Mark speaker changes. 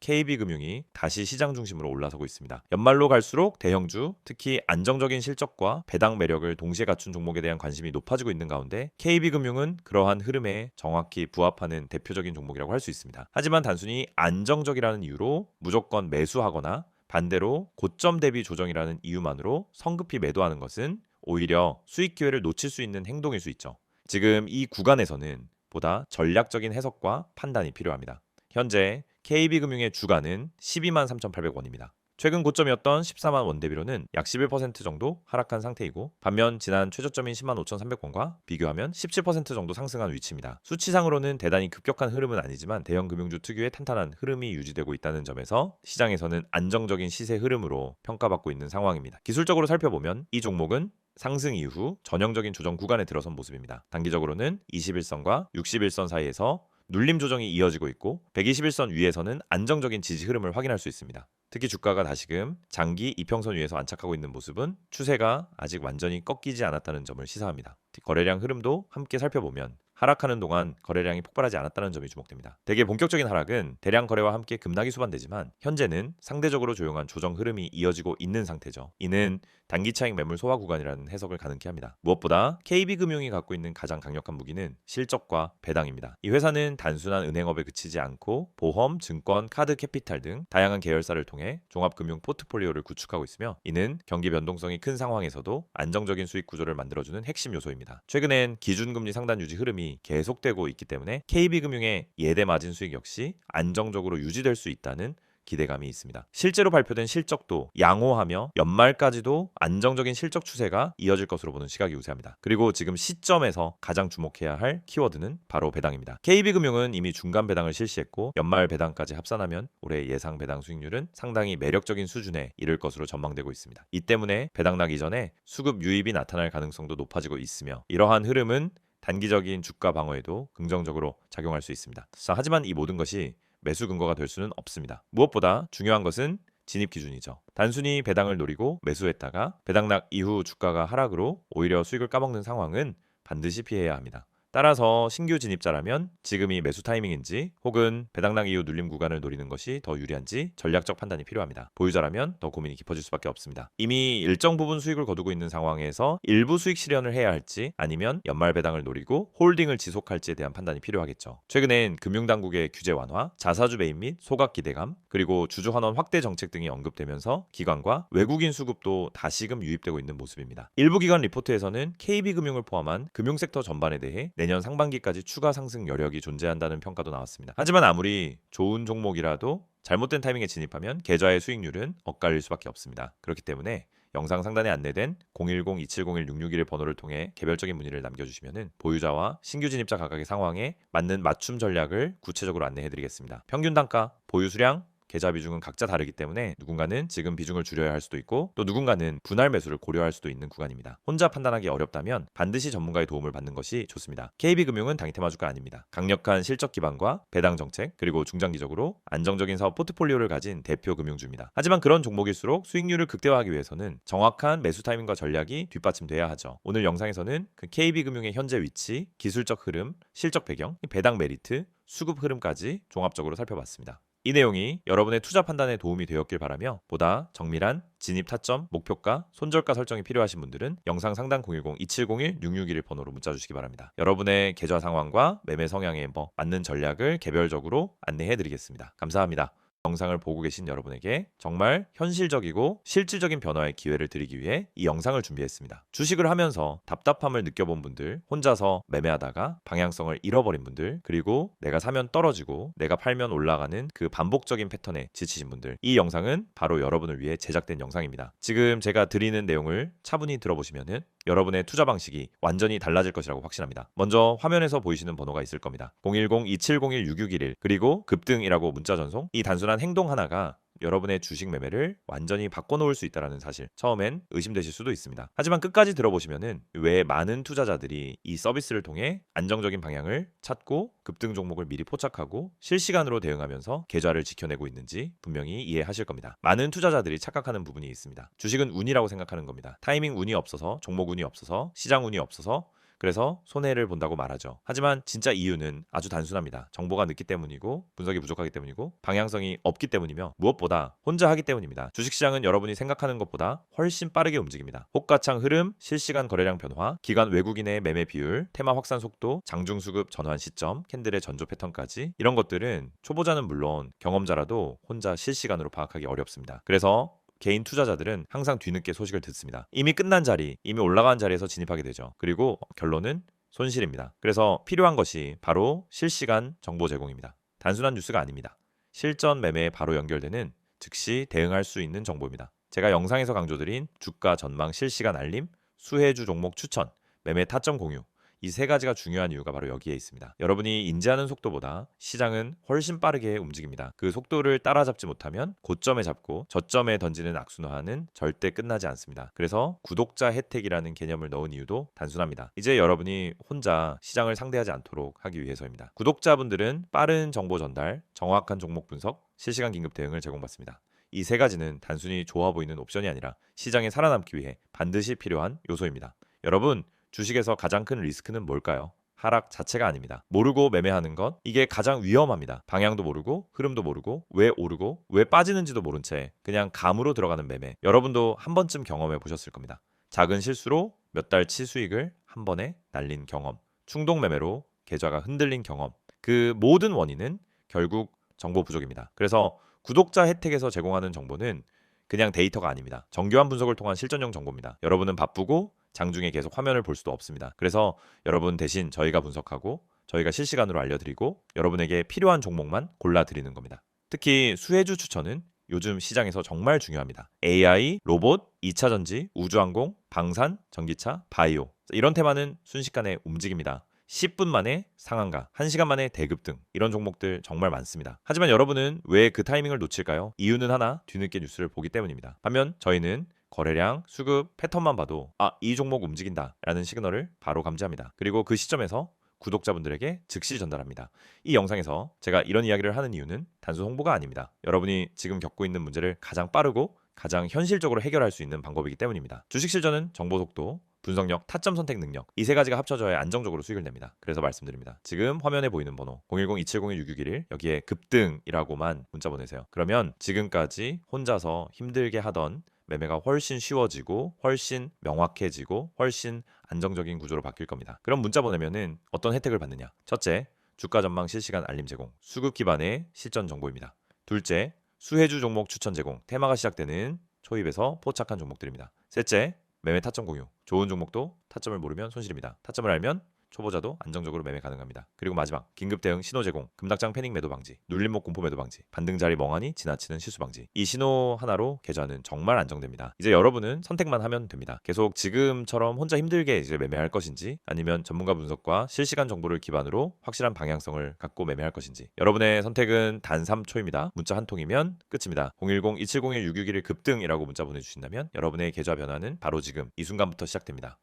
Speaker 1: KB금융이 다시 시장 중심으로 올라서고 있습니다. 연말로 갈수록 대형주, 특히 안정적인 실적과 배당 매력을 동시에 갖춘 종목에 대한 관심이 높아지고 있는 가운데 KB금융은 그러한 흐름에 정확히 부합하는 대표적인 종목이라고 할 수 있습니다. 하지만 단순히 안정적이라는 이유로 무조건 매수하거나 반대로 고점 대비 조정이라는 이유만으로 성급히 매도하는 것은 오히려 수익 기회를 놓칠 수 있는 행동일 수 있죠. 지금 이 구간에서는 보다 전략적인 해석과 판단이 필요합니다. 현재 KB금융의 주가는 12만 3,800원입니다. 최근 고점이었던 14만 원 대비로는 약 11% 정도 하락한 상태이고, 반면 지난 최저점인 10만 5,300원과 비교하면 17% 정도 상승한 위치입니다. 수치상으로는 대단히 급격한 흐름은 아니지만 대형 금융주 특유의 탄탄한 흐름이 유지되고 있다는 점에서 시장에서는 안정적인 시세 흐름으로 평가받고 있는 상황입니다. 기술적으로 살펴보면 이 종목은 상승 이후 전형적인 조정 구간에 들어선 모습입니다. 단기적으로는 21선과 61선 사이에서 눌림 조정이 이어지고 있고 121선 위에서는 안정적인 지지 흐름을 확인할 수 있습니다. 특히 주가가 다시금 장기 이평선 위에서 안착하고 있는 모습은 추세가 아직 완전히 꺾이지 않았다는 점을 시사합니다. 거래량 흐름도 함께 살펴보면 하락하는 동안 거래량이 폭발하지 않았다는 점이 주목됩니다. 대개 본격적인 하락은 대량 거래와 함께 급락이 수반되지만 현재는 상대적으로 조용한 조정 흐름이 이어지고 있는 상태죠. 이는 단기 차익 매물 소화 구간이라는 해석을 가능케 합니다. 무엇보다 KB금융이 갖고 있는 가장 강력한 무기는 실적과 배당입니다. 이 회사는 단순한 은행업에 그치지 않고 보험, 증권, 카드, 캐피탈 등 다양한 계열사를 통해 종합금융 포트폴리오를 구축하고 있으며, 이는 경기 변동성이 큰 상황에서도 안정적인 수익 구조를 만들어주는 핵심 요소입니다. 최근엔 기준금리 상단 유지 흐름이 계속되고 있기 때문에 KB금융의 예대 마진 수익 역시 안정적으로 유지될 수 있다는 기대감이 있습니다. 실제로 발표된 실적도 양호하며 연말까지도 안정적인 실적 추세가 이어질 것으로 보는 시각이 우세합니다. 그리고 지금 시점에서 가장 주목해야 할 키워드는 바로 배당입니다. KB금융은 이미 중간 배당을 실시했고 연말 배당까지 합산하면 올해 예상 배당 수익률은 상당히 매력적인 수준에 이를 것으로 전망되고 있습니다. 이 때문에 배당 나기 전에 수급 유입이 나타날 가능성도 높아지고 있으며, 이러한 흐름은 단기적인 주가 방어에도 긍정적으로 작용할 수 있습니다. 하지만 이 모든 것이 매수 근거가 될 수는 없습니다. 무엇보다 중요한 것은 진입 기준이죠. 단순히 배당을 노리고 매수했다가 배당락 이후 주가가 하락으로 오히려 수익을 까먹는 상황은 반드시 피해야 합니다. 따라서 신규 진입자라면 지금이 매수 타이밍인지 혹은 배당락 이후 눌림 구간을 노리는 것이 더 유리한지 전략적 판단이 필요합니다. 보유자라면 더 고민이 깊어질 수밖에 없습니다. 이미 일정 부분 수익을 거두고 있는 상황에서 일부 수익 실현을 해야 할지 아니면 연말 배당을 노리고 홀딩을 지속할지에 대한 판단이 필요하겠죠. 최근엔 금융당국의 규제 완화, 자사주 매입 및 소각 기대감, 그리고 주주 환원 확대 정책 등이 언급되면서 기관과 외국인 수급도 다시금 유입되고 있는 모습입니다. 일부 기관 리포트에서는 KB금융을 포함한 금융섹터 전반에 대해 내년 상반기까지 추가 상승 여력이 존재한다는 평가도 나왔습니다. 하지만 아무리 좋은 종목이라도 잘못된 타이밍에 진입하면 계좌의 수익률은 엇갈릴 수밖에 없습니다. 그렇기 때문에 영상 상단에 안내된 010-2701-661 번호를 통해 개별적인 문의를 남겨주시면 보유자와 신규 진입자 각각의 상황에 맞는 맞춤 전략을 구체적으로 안내해드리겠습니다. 평균 단가, 보유 수량, 계좌 비중은 각자 다르기 때문에 누군가는 지금 비중을 줄여야 할 수도 있고 또 누군가는 분할 매수를 고려할 수도 있는 구간입니다. 혼자 판단하기 어렵다면 반드시 전문가의 도움을 받는 것이 좋습니다. KB금융은 당테마주가 아닙니다. 강력한 실적 기반과 배당 정책, 그리고 중장기적으로 안정적인 사업 포트폴리오를 가진 대표 금융주입니다. 하지만 그런 종목일수록 수익률을 극대화하기 위해서는 정확한 매수 타이밍과 전략이 뒷받침돼야 하죠. 오늘 영상에서는 그 KB금융의 현재 위치, 기술적 흐름, 실적 배경, 배당 메리트, 수급 흐름까지 종합적으로 살펴봤습니다. 이 내용이 여러분의 투자 판단에 도움이 되었길 바라며, 보다 정밀한 진입 타점, 목표가, 손절가 설정이 필요하신 분들은 영상 상단 010-2701-661 번호로 문자 주시기 바랍니다. 여러분의 계좌 상황과 매매 성향에 맞는 전략을 개별적으로 안내해 드리겠습니다. 감사합니다. 영상을 보고 계신 여러분에게 정말 현실적이고 실질적인 변화의 기회를 드리기 위해 이 영상을 준비했습니다. 주식을 하면서 답답함을 느껴본 분들, 혼자서 매매하다가 방향성을 잃어버린 분들, 그리고 내가 사면 떨어지고 내가 팔면 올라가는 그 반복적인 패턴에 지치신 분들, 이 영상은 바로 여러분을 위해 제작된 영상입니다. 지금 제가 드리는 내용을 차분히 들어보시면 여러분의 투자 방식이 완전히 달라질 것이라고 확신합니다. 먼저 화면에서 보이시는 번호가 있을 겁니다. 010-2701-6611 그리고 급등이라고 문자 전송, 이 단순한 행동 하나가 여러분의 주식 매매를 완전히 바꿔놓을 수 있다는 사실, 처음엔 의심되실 수도 있습니다. 하지만 끝까지 들어보시면은 왜 많은 투자자들이 이 서비스를 통해 안정적인 방향을 찾고 급등 종목을 미리 포착하고 실시간으로 대응하면서 계좌를 지켜내고 있는지 분명히 이해하실 겁니다. 많은 투자자들이 착각하는 부분이 있습니다. 주식은 운이라고 생각하는 겁니다. 타이밍 운이 없어서, 종목 운이 없어서, 시장 운이 없어서 그래서 손해를 본다고 말하죠. 하지만 진짜 이유는 아주 단순합니다. 정보가 늦기 때문이고 분석이 부족하기 때문이고 방향성이 없기 때문이며 무엇보다 혼자 하기 때문입니다. 주식시장은 여러분이 생각하는 것보다 훨씬 빠르게 움직입니다. 호가창 흐름, 실시간 거래량 변화, 기관 외국인의 매매 비율, 테마 확산 속도, 장중 수급 전환 시점, 캔들의 전조 패턴까지 이런 것들은 초보자는 물론 경험자라도 혼자 실시간으로 파악하기 어렵습니다. 그래서 개인 투자자들은 항상 뒤늦게 소식을 듣습니다. 이미 끝난 자리, 이미 올라간 자리에서 진입하게 되죠. 그리고 결론은 손실입니다. 그래서 필요한 것이 바로 실시간 정보 제공입니다. 단순한 뉴스가 아닙니다. 실전 매매에 바로 연결되는 즉시 대응할 수 있는 정보입니다. 제가 영상에서 강조드린 주가 전망 실시간 알림, 수혜주 종목 추천, 매매 타점 공유, 이 세 가지가 중요한 이유가 바로 여기에 있습니다. 여러분이 인지하는 속도보다 시장은 훨씬 빠르게 움직입니다. 그 속도를 따라잡지 못하면 고점에 잡고 저점에 던지는 악순환은 절대 끝나지 않습니다. 그래서 구독자 혜택이라는 개념을 넣은 이유도 단순합니다. 이제 여러분이 혼자 시장을 상대하지 않도록 하기 위해서입니다. 구독자분들은 빠른 정보 전달, 정확한 종목 분석, 실시간 긴급 대응을 제공받습니다. 이 세 가지는 단순히 좋아 보이는 옵션이 아니라 시장에 살아남기 위해 반드시 필요한 요소입니다. 여러분, 주식에서 가장 큰 리스크는 뭘까요? 하락 자체가 아닙니다. 모르고 매매하는 것, 이게 가장 위험합니다. 방향도 모르고 흐름도 모르고 왜 오르고 왜 빠지는지도 모른 채 그냥 감으로 들어가는 매매. 여러분도 한 번쯤 경험해 보셨을 겁니다. 작은 실수로 몇 달치 수익을 한 번에 날린 경험, 충동 매매로 계좌가 흔들린 경험. 그 모든 원인은 결국 정보 부족입니다. 그래서 구독자 혜택에서 제공하는 정보는 그냥 데이터가 아닙니다. 정교한 분석을 통한 실전형 정보입니다. 여러분은 바쁘고 장중에 계속 화면을 볼 수도 없습니다. 그래서 여러분 대신 저희가 분석하고 저희가 실시간으로 알려드리고 여러분에게 필요한 종목만 골라드리는 겁니다. 특히 수혜주 추천은 요즘 시장에서 정말 중요합니다. AI, 로봇, 2차 전지, 우주항공, 방산, 전기차, 바이오 이런 테마는 순식간에 움직입니다. 10분 만에 상한가, 1시간 만에 대급등 이런 종목들 정말 많습니다. 하지만 여러분은 왜 그 타이밍을 놓칠까요? 이유는 하나, 뒤늦게 뉴스를 보기 때문입니다. 반면 저희는 거래량, 수급, 패턴만 봐도 이 종목 움직인다 라는 시그널을 바로 감지합니다. 그리고 그 시점에서 구독자분들에게 즉시 전달합니다. 이 영상에서 제가 이런 이야기를 하는 이유는 단순 홍보가 아닙니다. 여러분이 지금 겪고 있는 문제를 가장 빠르고 가장 현실적으로 해결할 수 있는 방법이기 때문입니다. 주식 실전은 정보 속도, 분석력, 타점 선택 능력 이 세 가지가 합쳐져야 안정적으로 수익을 냅니다. 그래서 말씀드립니다. 지금 화면에 보이는 번호 010-2701-6611 여기에 급등이라고만 문자 보내세요. 그러면 지금까지 혼자서 힘들게 하던 매매가 훨씬 쉬워지고 훨씬 명확해지고 훨씬 안정적인 구조로 바뀔 겁니다. 그럼 문자 보내면은 어떤 혜택을 받느냐? 첫째, 주가 전망 실시간 알림 제공, 수급 기반의 실전 정보입니다. 둘째, 수혜주 종목 추천 제공, 테마가 시작되는 초입에서 포착한 종목들입니다. 셋째, 매매 타점 공유, 좋은 종목도 타점을 모르면 손실입니다. 타점을 알면 초보자도 안정적으로 매매 가능합니다. 그리고 마지막, 긴급 대응 신호 제공, 금닥장 패닉 매도 방지, 눌림목 공포 매도 방지, 반등 자리 멍하니 지나치는 실수 방지. 이 신호 하나로 계좌는 정말 안정됩니다. 이제 여러분은 선택만 하면 됩니다. 계속 지금처럼 혼자 힘들게 이제 매매할 것인지 아니면 전문가 분석과 실시간 정보를 기반으로 확실한 방향성을 갖고 매매할 것인지. 여러분의 선택은 단 3초입니다. 문자 한 통이면 끝입니다. 010-2701-661 급등이라고 문자 보내주신다면 여러분의 계좌 변화는 바로 지금 이 순간부터 시작됩니다.